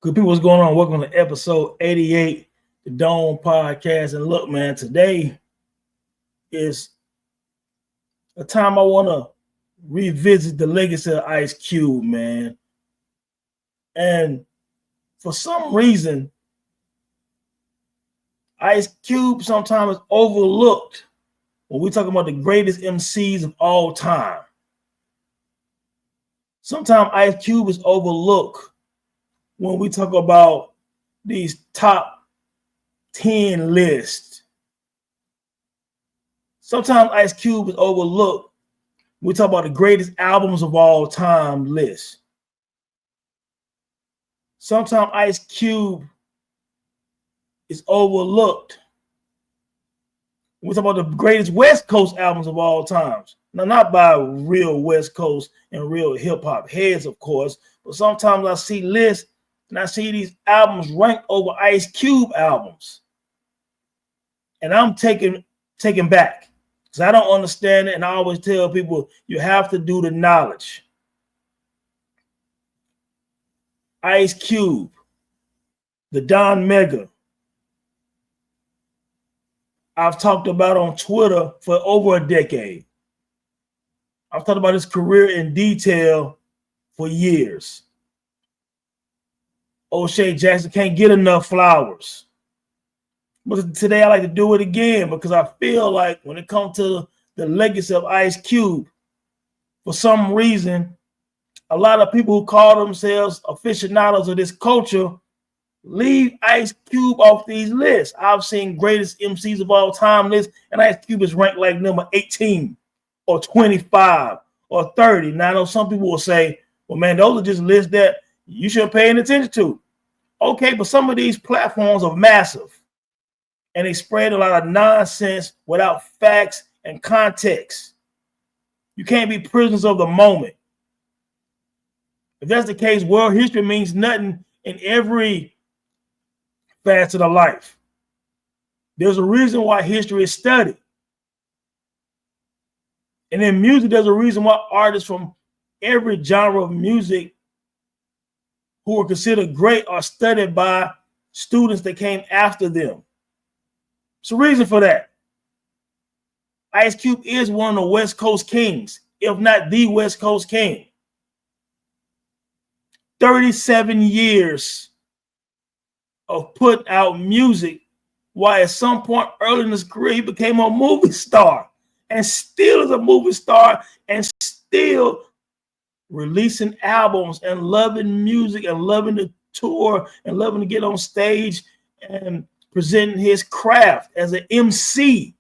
Good people, what's going on? Welcome to episode 88, the Dome Podcast. And look, man, today is a time I want to revisit the legacy of Ice Cube, man. And for some reason, Ice Cube sometimes is overlooked when we talk about the greatest MCs of all time. Sometimes Ice Cube is overlooked when we talk about these top 10 lists. Sometimes Ice Cube is overlooked when we talk about the greatest albums of all time list. Sometimes Ice Cube is overlooked when we talk about the greatest West Coast albums of all times. Now, not by real West Coast and real hip-hop heads, of course, but sometimes I see lists and I see these albums ranked over Ice Cube albums. And I'm taken back because I don't understand it. And I always tell people, you have to do the knowledge. Ice Cube, the Don Mega, I've talked about on Twitter for over a decade. I've talked about his career in detail for years. O'Shea Jackson can't get enough flowers. But today I like to do it again because I feel like when it comes to the legacy of Ice Cube, for some reason, a lot of people who call themselves aficionados of this culture leave Ice Cube off these lists. I've seen greatest MCs of all time lists, and Ice Cube is ranked like number 18 or 25 or 30. Now, I know some people will say, well, man, those are just lists that you shouldn't pay any attention to. Okay, but some of these platforms are massive, and they spread a lot of nonsense without facts and context. You can't be prisoners of the moment. If that's the case, world history means nothing in every facet of life. There's a reason why history is studied. And in music, there's a reason why artists from every genre of music who are considered great are studied by students that came after them. It's a reason for that. Ice Cube is one of the West Coast kings, if not the West Coast king. 37 years of putting out music, while at some point early in his career, he became a movie star and still is a movie star and still releasing albums and loving music and loving to tour and loving to get on stage and presenting his craft as an MC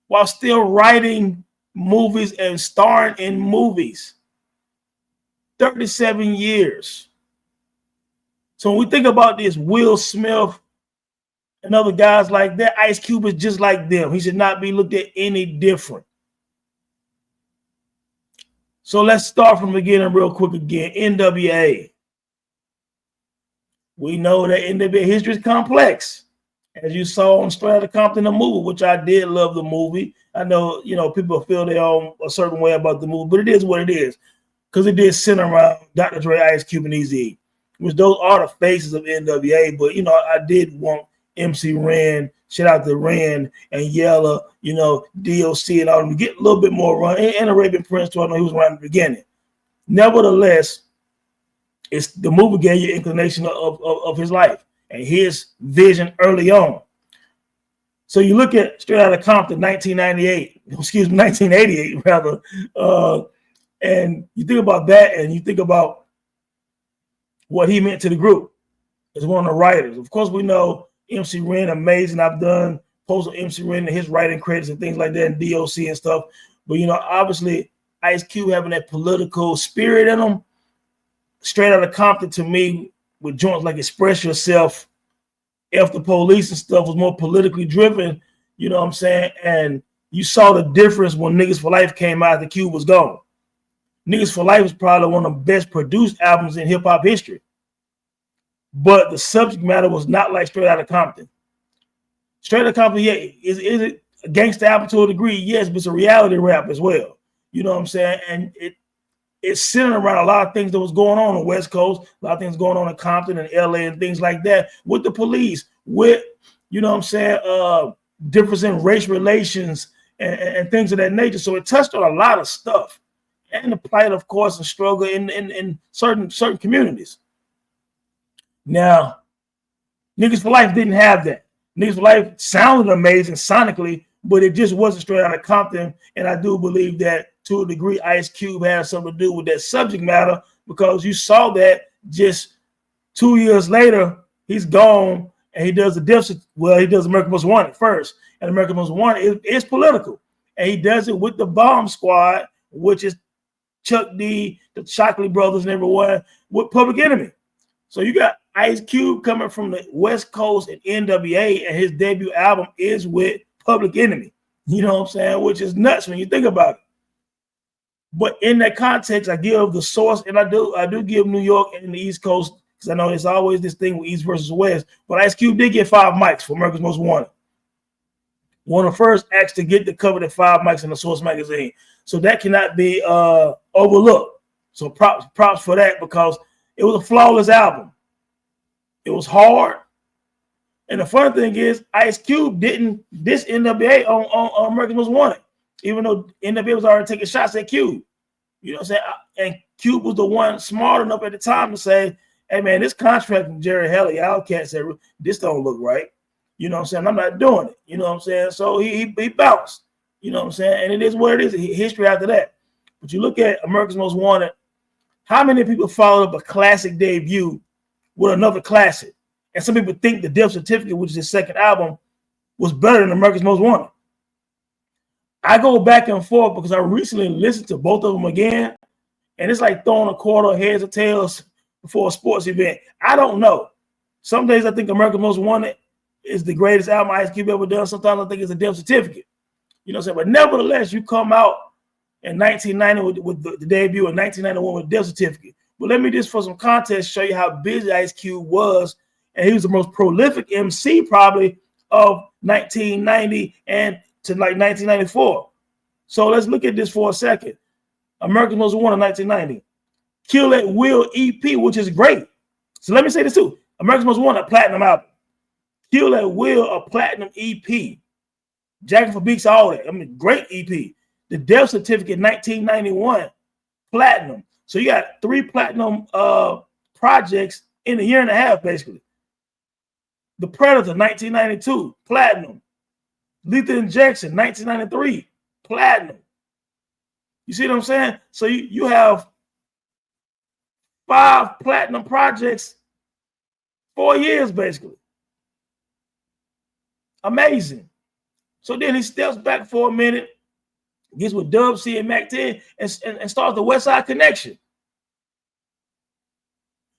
while still writing movies and starring in movies. 37 years. So when we think about this, Will Smith and other guys like that, Ice Cube is just like them. He should not be looked at any different. So let's start from the beginning real quick again. NWA. We know that NWA history is complex. As you saw on Straight Outta Compton, the movie, which I did love the movie. I know, people feel their own a certain way about the movie, but it is what it is. Because it did center around Dr. Dre, Ice Cube, and Eazy-E. Which those are the faces of NWA, but, I did want MC Ren, shout out to Ren and Yella, DOC and all of them, get a little bit more run, and Arabian Prince, too. I know he was around in the beginning. Nevertheless, it's the movie gave you inclination of his life and his vision early on. So you look at Straight Outta Compton, 1988 rather, and you think about that, and you think about what he meant to the group as one of the writers. Of course, we know MC Ren, amazing. I've done posts on MC Ren and his writing credits and things like that, and DOC and stuff. But, obviously, Ice Cube having that political spirit in him, Straight Outta Compton to me, with joints like Express Yourself, F the Police and stuff, was more politically driven, you know what I'm saying? And you saw the difference when Niggas for Life came out, the Cube was gone. Niggas for Life was probably one of the best produced albums in hip-hop history. But the subject matter was not like Straight Outta Compton. Straight Outta Compton, yeah, is it a gangsta album to a degree? Yes, but it's a reality rap as well. You know what I'm saying? And it's centered around a lot of things that was going on the West Coast, a lot of things going on in Compton and LA and things like that with the police, with, you know what I'm saying, difference in race relations and things of that nature. So it touched on a lot of stuff, and the plight, of course, and struggle in certain communities. Now, Niggas for Life didn't have that. Niggas for Life sounded amazing sonically, but it just wasn't straight out of Compton. And I do believe that to a degree, Ice Cube has something to do with that subject matter, because you saw that just 2 years later, he's gone and he does he does America Most Wanted first. And America Most Wanted is political. And he does it with the Bomb Squad, which is Chuck D, the Shockley brothers and everyone, with Public Enemy. So you got Ice Cube coming from the West Coast and NWA, and his debut album is with Public Enemy. You know what I'm saying? Which is nuts when you think about it. But in that context, I give the source, and I do give New York and the East Coast, because I know there's always this thing with East versus West. But Ice Cube did get 5 mics for America's Most Wanted. One of the first acts to get the coveted 5 mics in the Source magazine. So that cannot be overlooked. So props for that, because it was a flawless album. It was hard. And the funny thing is, Ice Cube didn't diss NWA on America's Most Wanted, even though NWA was already taking shots at Cube. You know what I'm saying? And Cube was the one smart enough at the time to say, hey, man, this contract from Jerry Heller, Outkast said, this don't look right. You know what I'm saying? I'm not doing it. You know what I'm saying? So he bounced. You know what I'm saying? And it is what it is. History after that. But you look at America's Most Wanted, how many people followed up a classic debut with another classic? And some people think the Death Certificate, which is his second album, was better than America's Most Wanted. I go back and forth because I recently listened to both of them again, and it's like throwing a quarter heads or tails before a sports event. I don't know. Some days I think America's Most Wanted is the greatest album Ice Cube ever done. Sometimes I think it's a Death Certificate. You know what I'm saying? But nevertheless, you come out in 1990 with the debut, in 1991 with Death Certificate. But let me just, for some context, show you how busy Ice Cube was. And he was the most prolific MC probably of 1990 and to like 1994. So let's look at this for a second. America's Most Wanted 1990. Kill at Will EP, which is great. So let me say this too. America's Most Wanted, a platinum album. Kill at Will, a platinum EP. Jacking for Beats, all that. I mean, great EP. The Death Certificate 1991, platinum. So you got 3 platinum projects in a year and a half, basically. The Predator 1992, platinum. Lethal Injection 1993, platinum. You see what I'm saying? So you have 5 platinum projects, 4 years, basically. Amazing. So then he steps back for a minute, gets with Dub C and Mac 10, and starts the West Side Connection.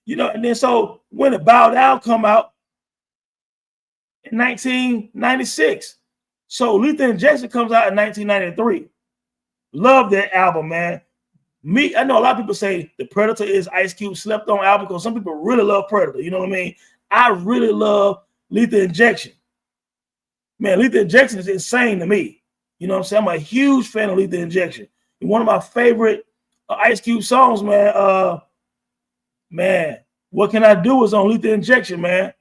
You know, and then so when the Bow Down come out in 1996, so Lethal Injection comes out in 1993. Love that album, man. I know a lot of people say the Predator is Ice Cube slept on album, because some people really love Predator. You know what I mean? I really love Lethal Injection. Man, Lethal Injection is insane to me. You know what I'm saying? I'm a huge fan of Lethal Injection. And one of my favorite Ice Cube songs, man, What Can I Do is on Lethal Injection, man.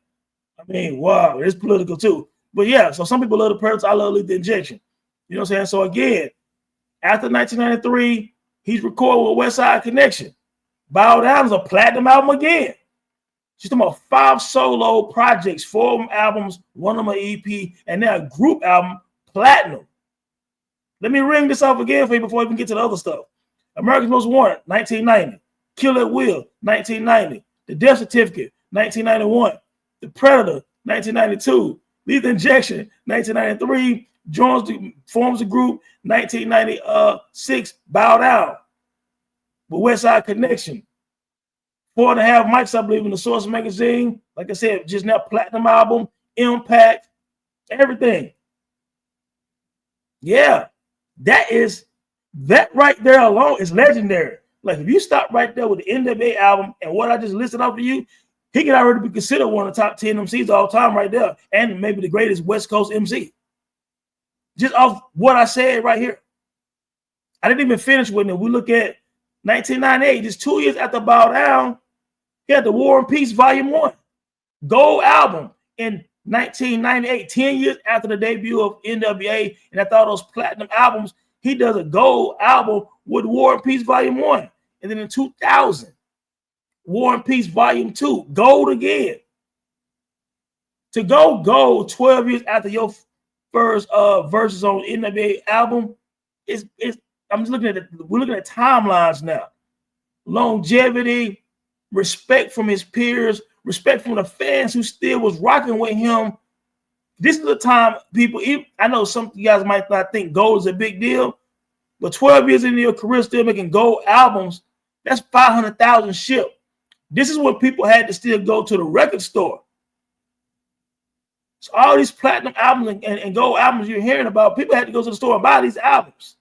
I mean, wow, it's political too. But yeah, so some people love the Predator. I love Lethal Injection. You know what I'm saying? So again, after 1993, he's recording with West Side Connection. Bow Down is a platinum album again. She's talking about 5 solo projects, 4 albums, 1 of them an EP, and now a group album, platinum. Let me ring this off again for you before we even get to the other stuff. America's Most Wanted, 1990. Kill at Will, 1990. The Death Certificate, 1991. The Predator, 1992. Lethal Injection, 1993. Forms the group, 1996. Bow Down. With West Side Connection. 4.5 mics, I believe, in the Source magazine. Like I said, just now platinum album, Impact, everything. Yeah, that right there alone is legendary. Like if you stop right there with the NWA album and what I just listed off to you, he can already be considered one of the top 10 MCs of all time right there, and maybe the greatest West Coast MC. Just off what I said right here. I didn't even finish with it. We look at 1998, just 2 years after Bow Down, he had the War and Peace Volume 1 gold album in 1998, 10 years after the debut of NWA, and after all those platinum albums, he does a gold album with War and Peace Volume 1. And then in 2000, War and Peace Volume 2, gold again. To go gold 12 years after your first verses on NWA album, I'm just looking at it. We're looking at timelines now. Longevity, respect from his peers, respect from the fans who still was rocking with him. This is the time people, I know some of you guys might not think gold is a big deal, but 12 years into your career still making gold albums, that's 500,000 shipped. This is when people had to still go to the record store. So all these platinum albums and gold albums you're hearing about, people had to go to the store and buy these albums.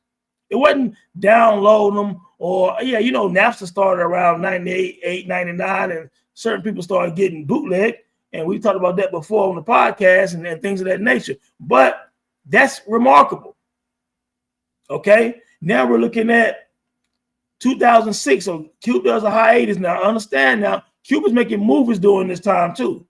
It wasn't downloading them or, Napster started around 98, 99, and certain people started getting bootleg. And we talked about that before on the podcast and things of that nature. But that's remarkable. Okay? Now we're looking at 2006. So Cube does a hiatus now. Understand now, Cube is making movies during this time too.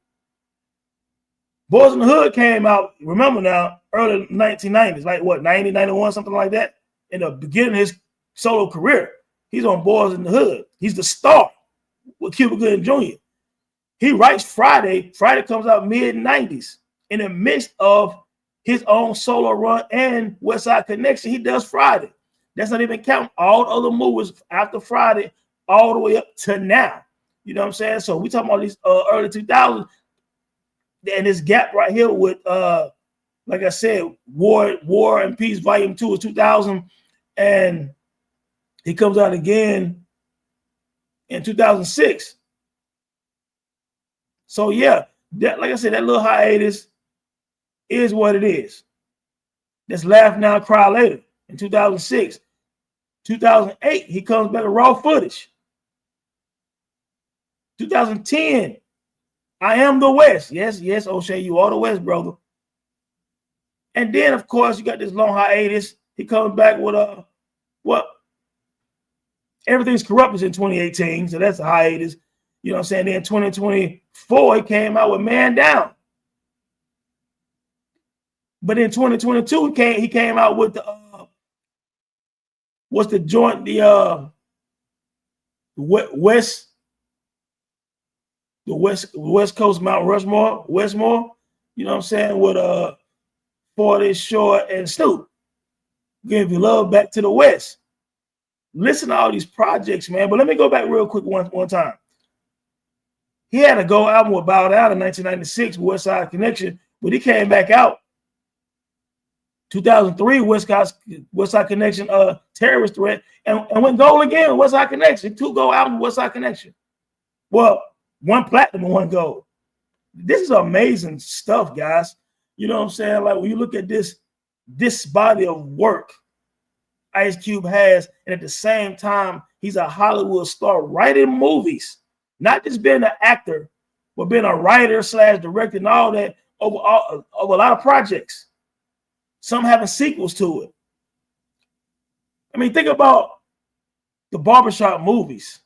Boys in the Hood came out, remember now, early 1990s, like what, 90, 91, something like that. In the beginning of his solo career, he's on Boys in the Hood. He's the star with Cuba Gooding Jr. He writes Friday. Friday comes out mid-90s. In the midst of his own solo run and West Side Connection, he does Friday. That's not even counting all the other movies after Friday all the way up to now. You know what I'm saying? So we talking about these early 2000s and this gap right here with, like I said, War and Peace Volume 2 is 2000, and he comes out again in 2006. So yeah, that, like I said, that little hiatus is what it is. Let's laugh now, cry later. In 2006, 2008, he comes back with Raw Footage. 2010, I Am the West. Yes, O'Shea, you are the West, brother. And then, of course, you got this long hiatus. He comes back with Everything's Corrupt is in 2018, so that's a hiatus. You know what I'm saying? Then 2024, he came out with Man Down. But in 2022, he came out with the what's the joint? The West Coast Mount Rushmore, Westmore. You know what I'm saying? With 40 Short and Snoop. Give your love back to the West. Listen to all these projects, man. But let me go back real quick one time. He had a gold album with Bow Down in 1996, West Side Connection, but he came back out 2003, West Side Connection, Terrorist Threat, and went gold again, West Side Connection, 2 gold albums, West Side Connection. Well, 1 platinum and 1 gold. This is amazing stuff, guys. You know what I'm saying? Like when you look at this body of work Ice Cube has, and at the same time, he's a Hollywood star writing movies, not just being an actor, but being a writer / director and all that over a lot of projects. Some having sequels to it. I mean, think about the barbershop movies.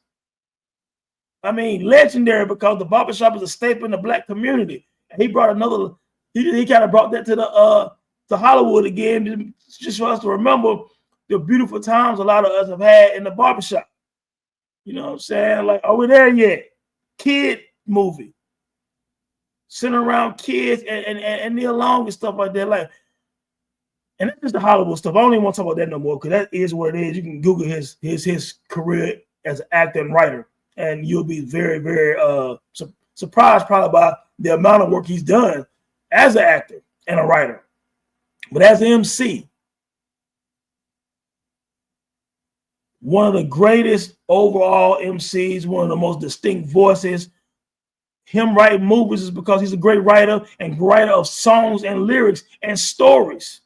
I mean, legendary because the barbershop is a staple in the Black community. And he brought another, he kind of brought that to Hollywood again, just for us to remember the beautiful times a lot of us have had in the barbershop. You know what I'm saying? Like, are we there yet? Kid movie. Sitting around kids and Neil Long and stuff like that. Like, and that's just the Hollywood stuff. I don't even want to talk about that no more because that is what it is. You can Google his career as an actor and writer, and you'll be very, very surprised probably by the amount of work he's done as an actor and a writer. But as an MC, one of the greatest overall MCs, one of the most distinct voices. Him writing movies is because he's a great writer and writer of songs and lyrics and stories.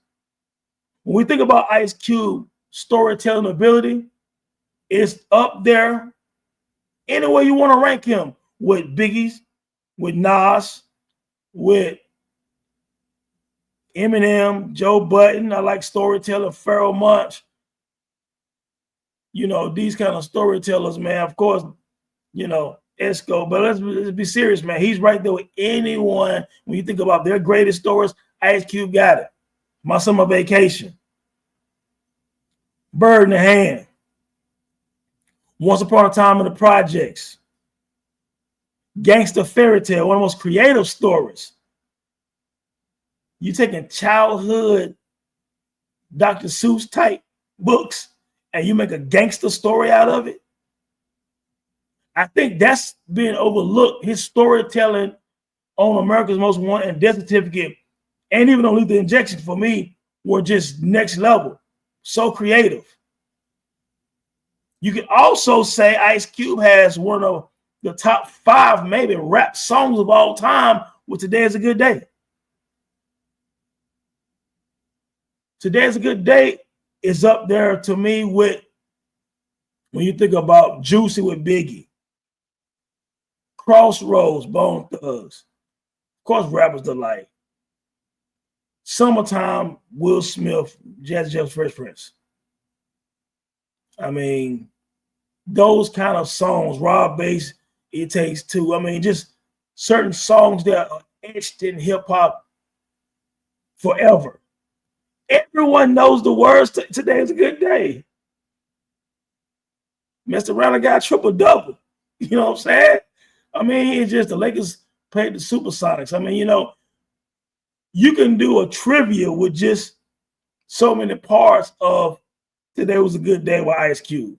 When we think about Ice Cube storytelling ability, it's up there any way you want to rank him, with Biggie's, with Nas, with Eminem, Joe Budden. I like storytelling, Pharoah Monch. these kind of storytellers, man. Of course, Esco, but let's be serious, man. He's right there with anyone. When you think about their greatest stories, Ice Cube got it. My Summer Vacation, Bird in the Hand, Once Upon a Time in the Projects, Gangsta Fairy Tale, one of the most creative stories. You taking childhood Dr. Seuss type books and you make a gangster story out of it. I think that's being overlooked. His storytelling on America's Most Wanted and Death Certificate, and even on Lethal Injection, for me, were just next level. So creative. You can also say Ice Cube has one of the top 5 maybe rap songs of all time with Today Is a Good Day. Today Is a Good Day is up there to me with, when you think about Juicy with Biggie, Crossroads, Bone Thugs, of course, Rapper's Delight, Summertime, Will Smith, Jazzy Jeff's Fresh Prince. I mean, those kind of songs, Rob Bass, It Takes Two. I mean, just certain songs that are etched in hip hop forever. Everyone knows the words to Today Is a Good Day. Messed around and got triple-double. You know what I'm saying? I mean, it's just the Lakers played the Supersonics. I mean, you can do a trivia with just so many parts of Today Was a Good Day with Ice Cube.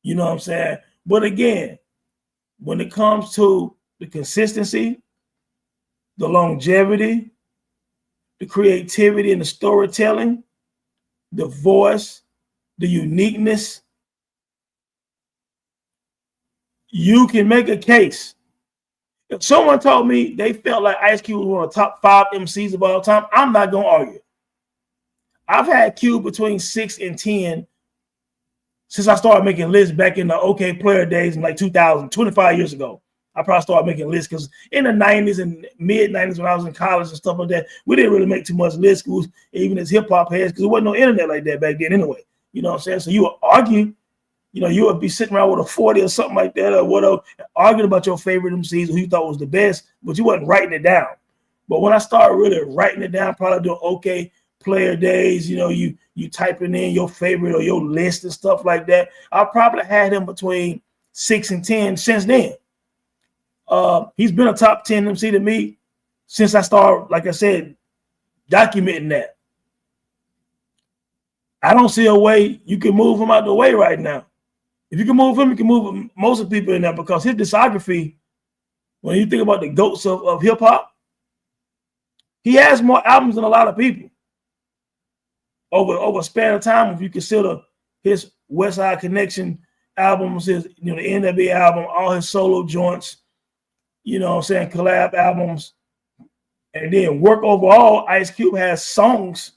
You know what I'm saying? But again, when it comes to the consistency, the longevity, the creativity and the storytelling, the voice, the uniqueness, you can make a case. If someone told me they felt like Ice Cube was one of the top 5 MCs of all time, I'm not going to argue. I've had Cube between 6 and 10 since I started making lists back in the OK Player days in like 2000, 25 years ago. I probably started making lists because in the 90s and mid-90s when I was in college and stuff like that, we didn't really make too much list schools, even as hip-hop heads, because there wasn't no internet like that back then anyway. You know what I'm saying? So you would argue, you would be sitting around with a 40 or something like that or whatever, arguing about your favorite MCs who you thought was the best, but you wasn't writing it down. But when I started really writing it down, probably doing OK Player days, you typing in your favorite or your list and stuff like that, I probably had him between 6 and 10 since then. He's been a top 10 MC to me since I started, like I said, documenting that. I don't see a way you can move him out the way right now. If you can move him, you can move most of the people in there because his discography, when you think about the GOATs of hip hop, he has more albums than a lot of people. Over a span of time, if you consider his West Side Connection albums, his the NWA album, all his solo joints, collab albums, and then work overall, Ice Cube has songs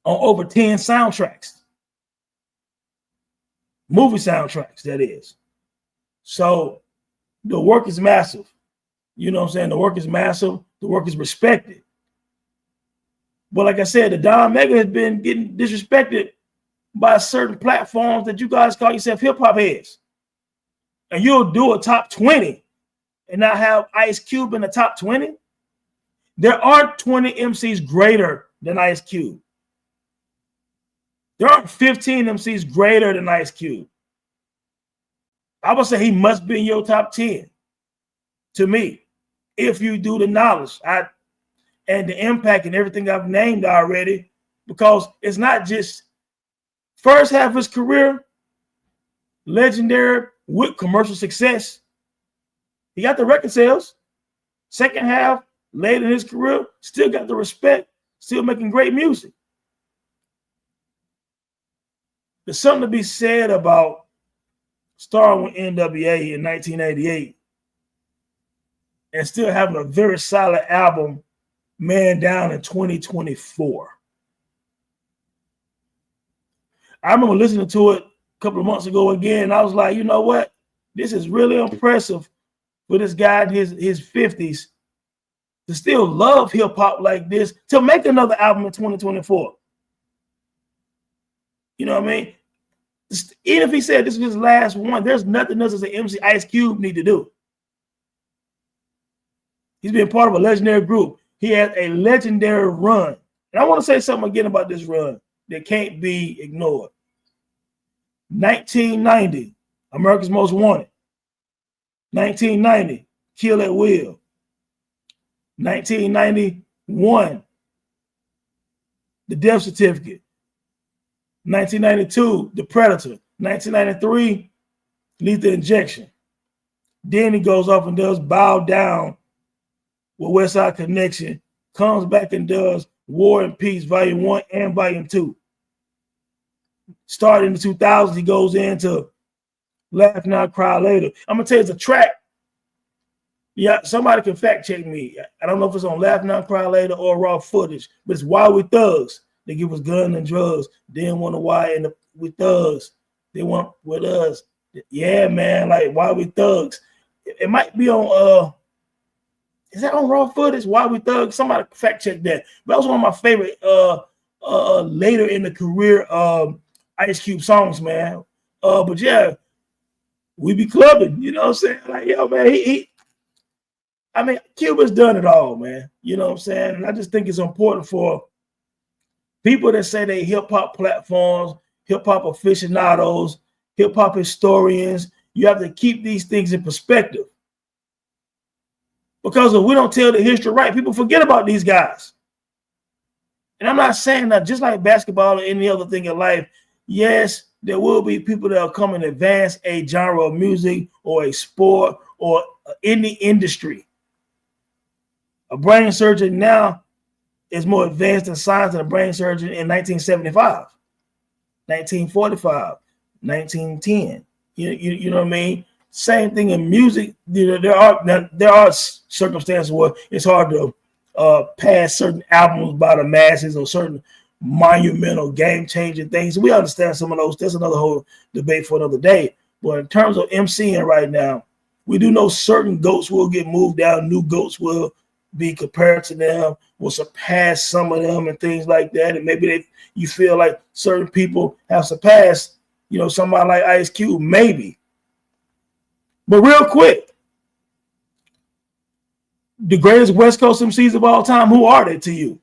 on over 10 soundtracks. Movie soundtracks, that is. So the work is massive. You know what I'm saying? The work is massive. The work is respected. But like I said, the Don Mega has been getting disrespected by certain platforms that you guys call yourself hip-hop heads. And you'll do a top 20 and not have Ice Cube in the top 20. There aren't 20 MCs greater than Ice Cube. There aren't 15 MCs greater than Ice Cube. I would say he must be in your top 10 to me, if you do the knowledge and the impact and everything I've named already, because it's not just first half of his career, legendary with commercial success. He got the record sales. Second half, late in his career, still got the respect, still making great music. There's something to be said about starting with NWA in 1988 and still having a very solid album, Man Down, in 2024. I remember listening to it a couple of months ago again, and I was like, you know what? This is really impressive for this guy in his 50s to still love hip-hop like this, to make another album in 2024. You know what I mean? Even if he said this is his last one, there's nothing else as an MC Ice Cube need to do. He's been part of a legendary group. He had a legendary run. And I want to say something again about this run that can't be ignored. 1990, America's Most Wanted. 1990, Kill at Will. 1991, The Death Certificate. 1992, The Predator. 1993, Lethal Injection. Then he goes off and does Bow Down with West Side Connection, comes back and does War and Peace, Volume 1 and Volume 2. Starting in the 2000s, he goes into Laugh Now, Cry Later. I'm going to tell you, it's a track. Yeah, somebody can fact check me. I don't know if it's on Laugh Now, Cry Later or raw footage, but it's Why We Thugs. They give us guns and drugs. They didn't want to why and we thugs. They want with us. Yeah, man, like Why We Thugs. It might be on is that on raw footage? Why We Thugs? Somebody fact check that. But that was one of my favorite later in the career Ice Cube songs, man. But yeah, we be clubbing, you know what I'm saying? Like, yo, man, I mean, Cuba's done it all, man. You know what I'm saying? And I just think it's important for people that say they hip-hop platforms, hip-hop aficionados, hip-hop historians. You have to keep these things in perspective. Because if we don't tell the history right, people forget about these guys. And I'm not saying that just like basketball or any other thing in life, yes, there will be people that will come and advance a genre of music or a sport or any industry. A brain surgeon now is more advanced in science than a brain surgeon in 1975, 1945, 1910. You know what I mean? Same thing in music. You know, there are circumstances where it's hard to pass certain albums by the masses or certain monumental game-changing things. We understand some of those. That's another whole debate for another day. But in terms of MCing right now, we do know certain goats will get moved down. New goats will be compared to them, will surpass some of them and things like that. And maybe you feel like certain people have surpassed, you know, somebody like Ice Cube, maybe. But real quick, the greatest West Coast MCs of all time, who are they to you?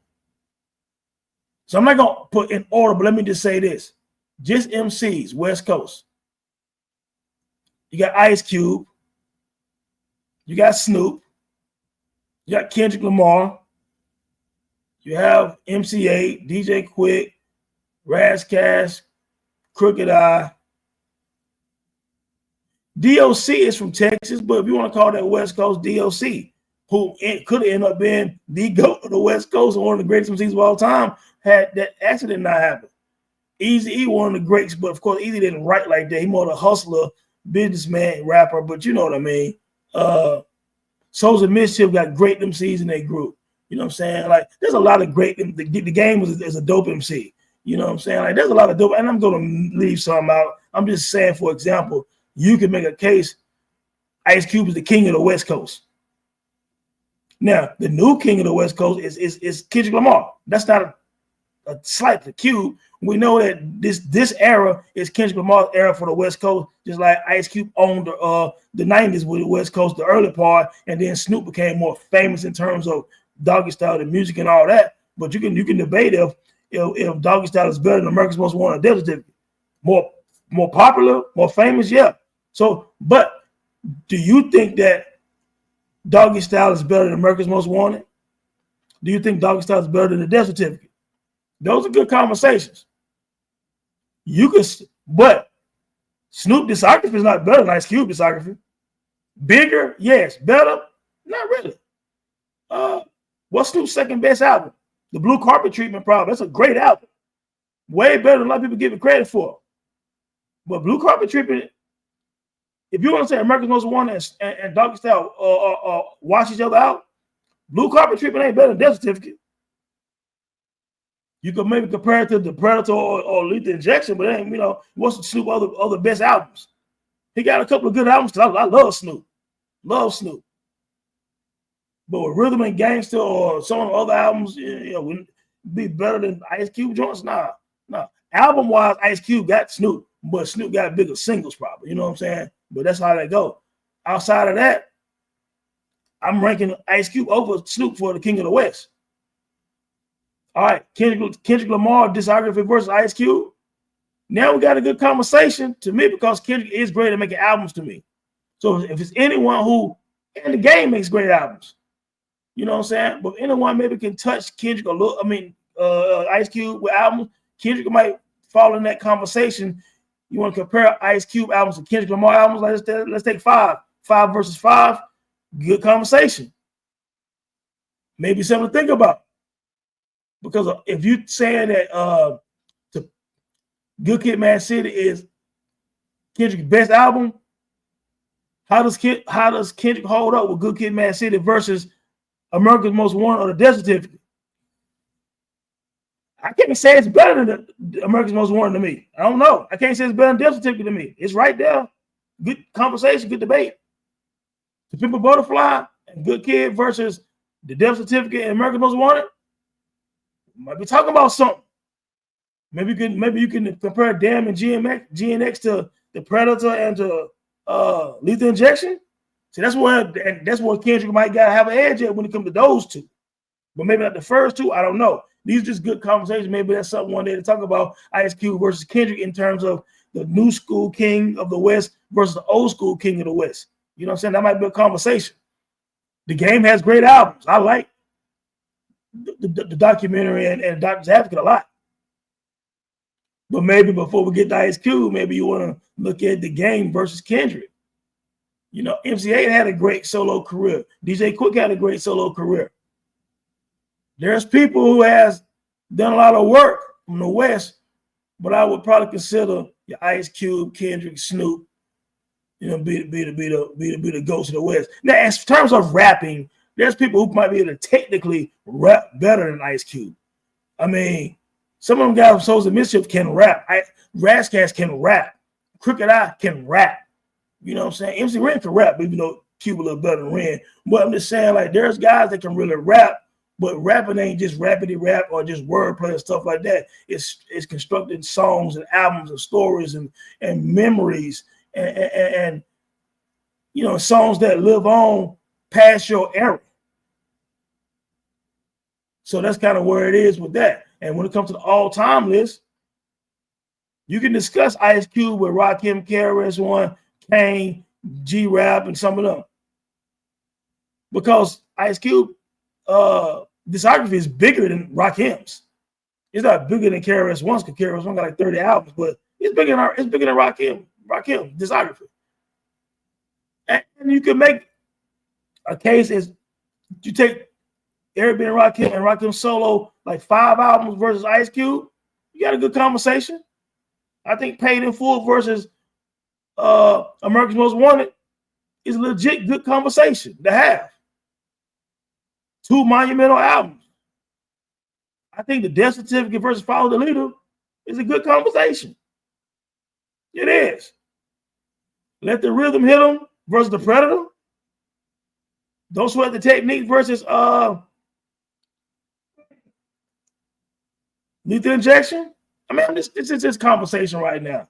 So I'm not going to put in order, but let me just say this. Just MCs, West Coast. You got Ice Cube. You got Snoop. You got Kendrick Lamar. You have MC8, DJ Quick, Raz Kass, Crooked I. DOC is from Texas, but if you want to call that West Coast, DOC, who could end up being the GOAT of the West Coast and one of the greatest MCs of all time, had that accident not happen. Eazy-E, one of the greats, but of course, Eazy didn't write like that. He more a hustler, businessman, rapper, but you know what I mean. Souls of Mischief got great MCs in their group. You know what I'm saying? Like, there's a lot of great, the game is a dope MC. You know what I'm saying? Like, there's a lot of dope, and I'm going to leave some out. I'm just saying, for example, you can make a case Ice Cube is the king of the West Coast. Now, the new king of the West Coast is Kendrick Lamar. That's not a slight to Cube. We know that this era is Kendrick Lamar's era for the West Coast, just like Ice Cube owned the 90s with the West Coast, the early part, and then Snoop became more famous in terms of Doggy Style and music and all that. But you can debate if Doggy Style is better than America's Most Wanted, Death Certificate. More popular, more famous, yeah. So, but do you think that Doggy Style is better than America's Most Wanted? Do you think Doggy Style is better than the Death Certificate? Those are good conversations. But Snoop discography is not better than Ice Cube discography. Bigger, yes. Better, not really. What's Snoop's second best album? The Blue Carpet Treatment Problem. That's a great album. Way better than a lot of people give it credit for. But Blue Carpet Treatment, if you want to say America's Most Wanted and Doggy Style wash each other out, Blue Carpet Treatment ain't better than Death Certificate. You could maybe compare it to The Predator or Lethal Injection, but it ain't, you know, what's Snoop other best albums? He got a couple of good albums because I love Snoop. Love Snoop. But with Rhythm and Gangster or some of the other albums, you know, would be better than Ice Cube joints? Nah. Album-wise, Ice Cube got Snoop. but Snoop got bigger singles probably. You know what I'm saying? But that's how they go. Outside of that, I'm ranking Ice Cube over Snoop for the King of the West. All right, Kendrick Lamar discography versus Ice Cube. Now we got a good conversation to me because Kendrick is great at making albums to me. So if it's anyone who, and the game makes great albums, you know what I'm saying? But if anyone maybe can touch Kendrick a little, Ice Cube with albums, Kendrick might fall in that conversation. You want to compare Ice Cube albums to Kendrick Lamar albums? Let's take 5 versus 5. Good conversation. Maybe something to think about. Because if you're saying that Good Kid, Mad City is Kendrick's best album, how does Kendrick hold up with Good Kid, Mad City versus America's Most Wanted or the Death Certificate? I can't say it's better than America's Most Wanted to me. I don't know. I can't say it's better than Death Certificate to me. It's right there. Good conversation, good debate. To Pimp a Butterfly and Good Kid versus the Death Certificate and America's Most Wanted. Might be talking about something. Maybe you can compare Damn and GNX to the Predator and to Lethal Injection. See, that's where Kendrick might gotta have an edge at when it comes to those two. But maybe not the first two. I don't know. These are just good conversations. Maybe that's something one day to talk about Ice Cube versus Kendrick in terms of the new school king of the West versus the old school king of the West. You know what I'm saying? That might be a conversation. The Game has great albums. I like the documentary and Doctor's Advocate a lot. But maybe before we get to Ice Cube, maybe you want to look at The Game versus Kendrick. You know, MC8 had a great solo career. DJ Quick had a great solo career. There's people who has done a lot of work from the West, but I would probably consider your Ice Cube, Kendrick, Snoop, you know, be the ghost of the West. Now, in terms of rapping, there's people who might be able to technically rap better than Ice Cube. I mean, some of them guys from Souls of Mischief can rap. Razzcast can rap. Crooked Eye can rap. You know what I'm saying? MC Ren can rap, even though Cube a little better than Ren. But I'm just saying, like, there's guys that can really rap, but rapping ain't just rappity rap or just wordplay and stuff like that. It's constructing songs and albums and stories and memories and you know, songs that live on past your era. So that's kind of where it is with that. And when it comes to the all-time list, you can discuss Ice Cube with Rakim, KRS-One, Kane, G-Rap, and some of them. Because Ice Cube discography is bigger than Rakim's. It's not bigger than KRS-One's because KRS-One got like 30 albums, but it's bigger than Rakim discography. And you can make a case is you take Eric B. and Rakim solo like 5 albums versus Ice Cube, you got a good conversation. I think Paid in Full versus America's Most Wanted is a legit good conversation to have. 2 monumental albums. I think the Death Certificate versus Follow the Leader is a good conversation. It is. Let the Rhythm Hit 'Em versus the Predator. Don't Sweat the Technique versus Lethal Injection. I mean, this is just conversation right now.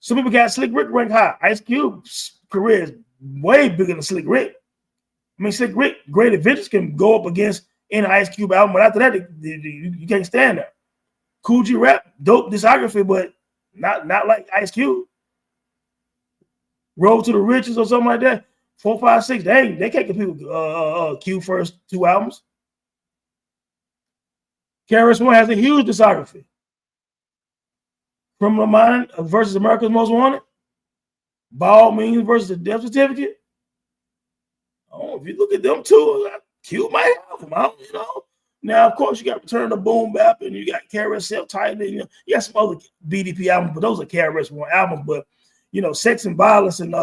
Some people got Slick Rick ranked high. Ice Cube's career is way bigger than Slick Rick. I mean, Slick Rick, Great Adventures can go up against any Ice Cube album, but after that, you can't stand there. Kool G Rap, dope discography, but not like Ice Cube. Road to the Riches or something like that. 4, 5, 6. They can't compete with Cube first 2 albums. KRS-One has a huge discography. Criminal Mind versus America's Most Wanted. By All Means versus the Death Certificate. Oh, if you look at them two, Cube might have them. You know. Now, of course, you got Return to Boom Bap and you got KRS Self-Titled. You got some other BDP albums, but those are KRS-One albums. But you know, Sex and Violence and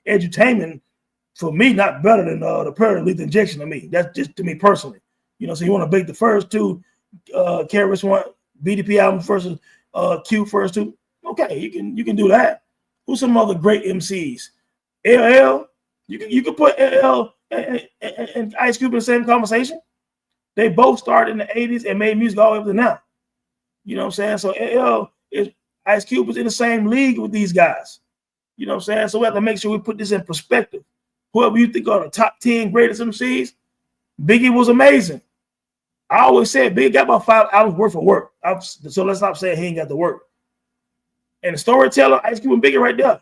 Edutainment, for me, not better than the Predator Lethal Injection to me. That's just to me personally. You know, so you want to make the first 2 KRS-One BDP albums versus Q first 2. Okay, you can do that. Who's some other great MCs? LL. You can put LL and Ice Cube in the same conversation. They both started in the 80s and made music all the way up to now. You know what I'm saying? So LL is Ice Cube was in the same league with these guys. You know what I'm saying? So we have to make sure we put this in perspective. Whoever you think are the top 10 greatest MCs, Biggie was amazing. I always said Biggie got about 5 hours worth of work. So let's stop saying he ain't got the work. And the storyteller, Ice Cube and Biggie right there.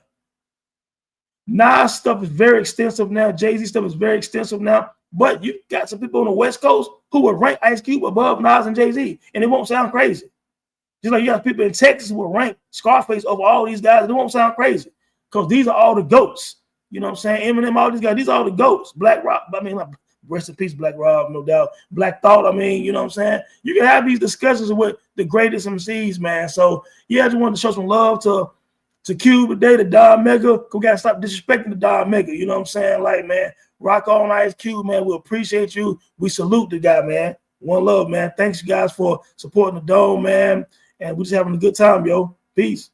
Nas stuff is very extensive now. Jay-Z stuff is very extensive now. But you got some people on the West Coast who would rank Ice Cube above Nas and Jay-Z, and it won't sound crazy. Just like you got people in Texas who will rank Scarface over all these guys, and it won't sound crazy because these are all the GOATs. You know what I'm saying? Eminem, all these guys, these are all the GOATs. Black Rob, I mean, rest in peace, Black Rob, no doubt. Black Thought, I mean, you know what I'm saying? You can have these discussions with the greatest MCs, man. So, yeah, I just wanted to show some love to Cube today, to Don Mega. We got to stop disrespecting the Don Mega. You know what I'm saying? Like, man, rock on, Ice Cube, man. We appreciate you. We salute the guy, man. One love, man. Thanks, you guys, for supporting the Dome, man. And we're just having a good time, yo. Peace.